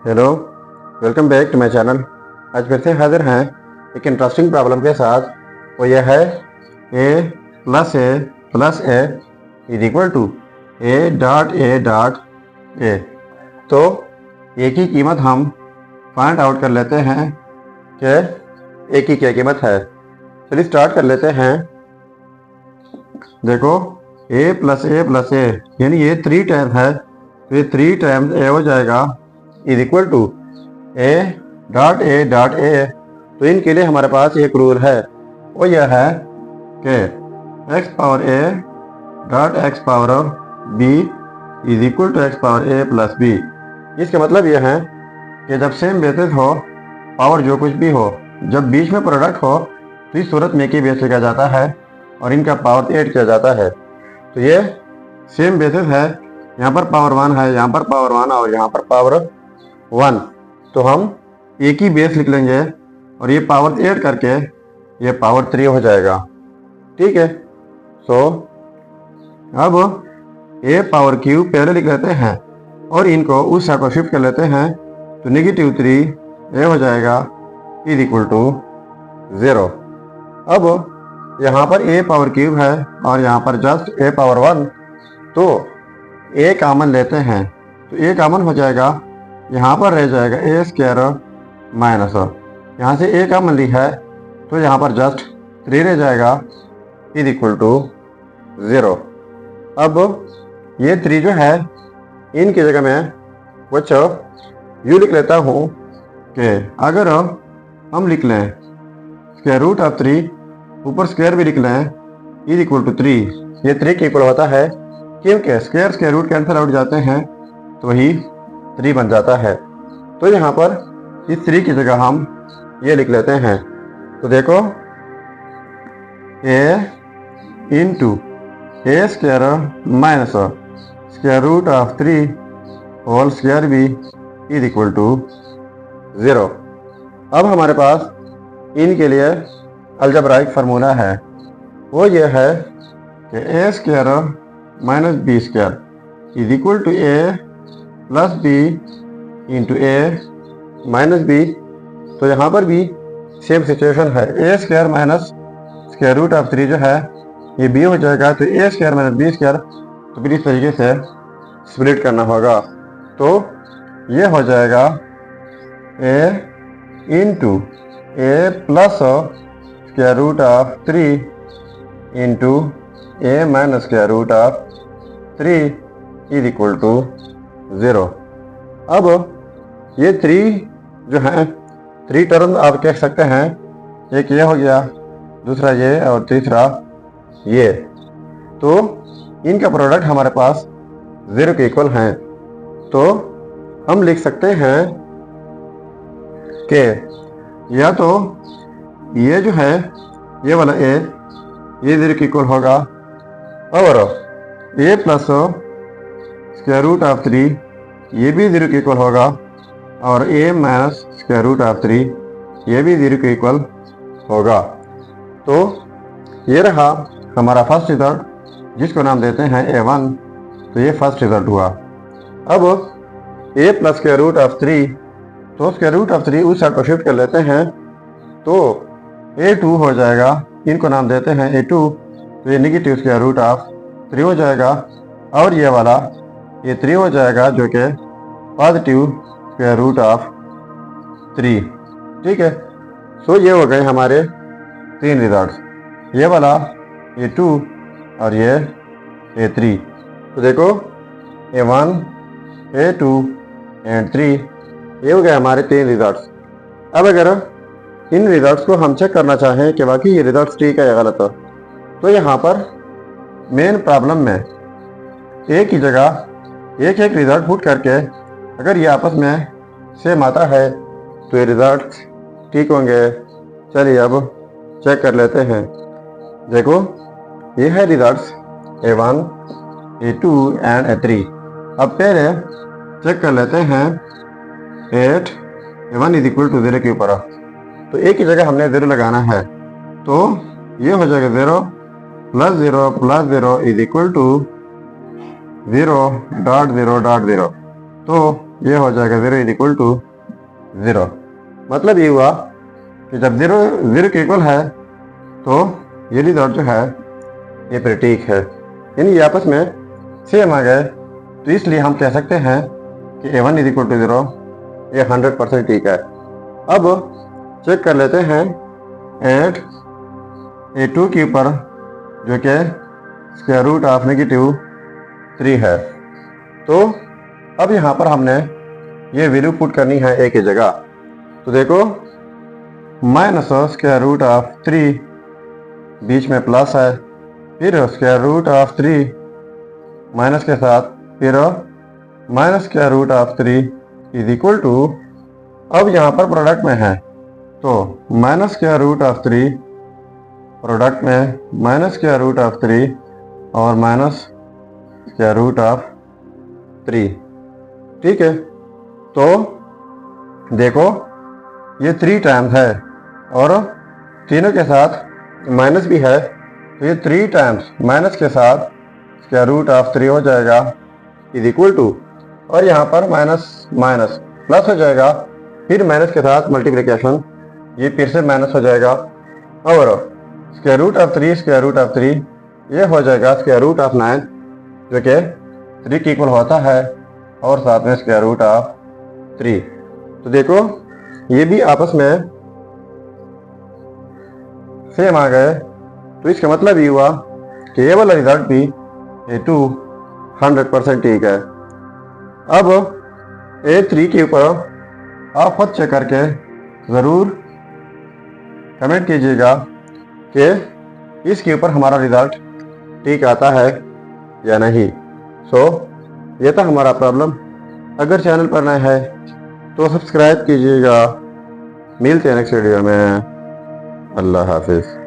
Hello, welcome back to my channel. आज फिर से हाजिर हैं एक इंटरेस्टिंग प्रॉब्लम के साथ। वो यह है a plus A is equal to A dot A. तो ए की कीमत हम फाइंड आउट कर लेते हैं कि ए की क्या कीमत है। चलिए स्टार्ट कर लेते हैं। देखो ए प्लस ए यानी ये 3 टाइम है, तो ये 3 टाइम्स ए हो जाएगा is equal to A dot A. तो इनके लिए हमारे पास एक रूल है, वो यह है कि X power A dot X power B is equal to X power A plus B. इसका मतलब यह है कि जब सेम बेसिस हो, पावर जो कुछ भी हो, जब बीच में प्रोडक्ट हो, तो इस सूरत में की बेस लिखा जाता है और इनका पावर ऐड किया जाता है। तो ये सेम बेसिस है, यहाँ पर पावर 1 है, यहाँ पर पावर 1 और यहाँ पर पावर 1। तो हम एक ही बेस लिख लेंगे और ये पावर ऐड करके ये पावर 3 हो जाएगा। ठीक है। सो अब ए पावर क्यूब पहले लिख लेते हैं और इनको उस साइड को शिफ्ट कर लेते हैं, तो -3 ए हो जाएगा इज इक्वल टू 0। अब यहाँ पर ए पावर क्यूब है और यहाँ पर जस्ट ए पावर 1, तो ए कॉमन लेते हैं, तो ए कॉमन हो जाएगा, यहाँ पर रह जाएगा ए स्क्वायर माइनस, यहाँ से ए कॉमन ली है तो यहाँ पर जस्ट 3 रह जाएगा इज इक्वल टू 0। अब ये 3 जो है इनकी जगह मैं कुछ यू लिख लेता हूँ कि अगर हम लिख लें स्क्वायर रूट ऑफ 3, ऊपर स्क्वायर भी लिख लें, इज इक्वल टू 3। ये 3 के इक्वल होता है क्योंकि स्क्वायर रूट कैंसिल आउट जाते हैं तो वही 3 बन जाता है। तो यहाँ पर इस 3 की जगह हम ये लिख लेते हैं। तो देखो A into A square minus square root of 3 whole square भी इज इक्वल टू 0। अब हमारे पास इनके लिए अलजेब्राइक फार्मूला है, वो ये है कि A square minus B square is equal to A plus B into A minus B. तो यहाँ पर भी सेम सिचुएशन है, A square minus square root of 3 जो है ये बी हो जाएगा, तो A square minus B square, तो फिर इस तरीके से स्प्लिट करना होगा। तो ये हो जाएगा A into A plus square root of 3 into A minus square root of 3 is equal to 0। अब ये 3 जो हैं 3 टर्म आप कह सकते हैं, एक ये हो गया, दूसरा ये और तीसरा ये। तो इनका प्रोडक्ट हमारे पास 0 के इक्वल हैं। तो हम लिख सकते हैं कि या तो ये जो है ये वाला ए ये 0 के इक्वल होगा और ए प्लस स्क्वायर रूट ऑफ 3 ये भी 0 के इक्वल होगा और ए माइनस स्क्वायर रूट ऑफ 3 ये भी 0 के इक्वल होगा। तो ये रहा हमारा फर्स्ट रिजल्ट, जिसको नाम देते हैं A1। तो ये फर्स्ट रिजल्ट हुआ। अब ए प्लस स्क्वायर रूट ऑफ 3, तो स्क्वायर रूट ऑफ 3 उस साइड को शिफ्ट कर लेते हैं, तो A2 हो जाएगा, इनको नाम देते हैं A2। तो ये नेगेटिव स्क्वायर रूट ऑफ 3 हो जाएगा और ये वाला ये 3 हो जाएगा जो कि पॉजिटिव स्क्वायर रूट ऑफ 3। ठीक है। सो ये हो गए हमारे 3 रिजल्ट्स, ये वाला A2 और ये A3। तो देखो A1 A2 एंड 3 ये हो गए हमारे 3 रिजल्ट्स। अब अगर इन रिजल्ट्स को हम चेक करना चाहें कि वाकई ये रिजल्ट्स ठीक है या गलत है, तो यहाँ पर मेन प्रॉब्लम में एक ही जगह एक रिजल्ट पुट करके अगर ये आपस में सेम आता है तो ये रिजल्ट ठीक होंगे। चलिए अब चेक कर लेते हैं। देखो ये है results A1 A2 and A3। अब पहले चेक कर लेते हैं 8 A1 इज इक्वल टू 0 के ऊपर, तो एक ही जगह हमने 0 लगाना है, तो ये हो जाएगा 0 plus 0 is equal to 0 dot 0 dot 0। तो ये हो जाएगा 0 इज इक्वल टू 0। मतलब ये हुआ कि जब 0 0 के इक्वल है तो ये रिजल्ट जो है ये प्रतीक है, यानी ये आपस में सेम आ गए। तो इसलिए हम कह सकते हैं कि A1 इज इक्वल टू 0, ये 100% ठीक है। अब चेक कर लेते हैं एट A2 के ऊपर जो कि स्क्वायर रूट ऑफ -3 है। तो अब यहाँ पर हमने ये वैल्यू पुट करनी है A की जगह। तो देखो माइनस स्क्वायर रूट ऑफ 3, बीच में प्लस है, फिर स्क्वायर रूट ऑफ 3 माइनस के साथ, फिर minus square root of 3 is equal to, अब यहाँ पर प्रोडक्ट में है तो minus square root of 3, product में माइनस स्क्वायर रूट ऑफ 3 और माइनस स्क्वायर रूट ऑफ 3। ठीक है, तो देखो ये 3 टाइम्स है और तीनों के साथ माइनस भी है, तो ये 3 टाइम्स माइनस के साथ स्क्वायर रूट ऑफ 3 हो जाएगा इज इक्वल टू, और यहाँ पर माइनस माइनस प्लस हो जाएगा, फिर माइनस के साथ मल्टीप्लिकेशन, ये फिर से माइनस हो जाएगा, और square root of 3 square root of 3 ये हो जाएगा स्क्वायर रूट ऑफ 9 जो कि 3 के इक्वल होता है, और साथ में स्क्वायर रूट ऑफ 3। तो देखो ये भी आपस में सेम आ गए। तो इसका मतलब ये हुआ कि ये वाला रिजल्ट भी A2 100% ठीक है। अब A3 के ऊपर आप खुद चेक करके ज़रूर कमेंट कीजिएगा कि इसके ऊपर हमारा रिजल्ट ठीक आता है या नहीं। ये था हमारा प्रॉब्लम। अगर चैनल पर नए है तो सब्सक्राइब कीजिएगा। मिलते हैं नेक्स्ट वीडियो में। अल्लाह हाफिज़।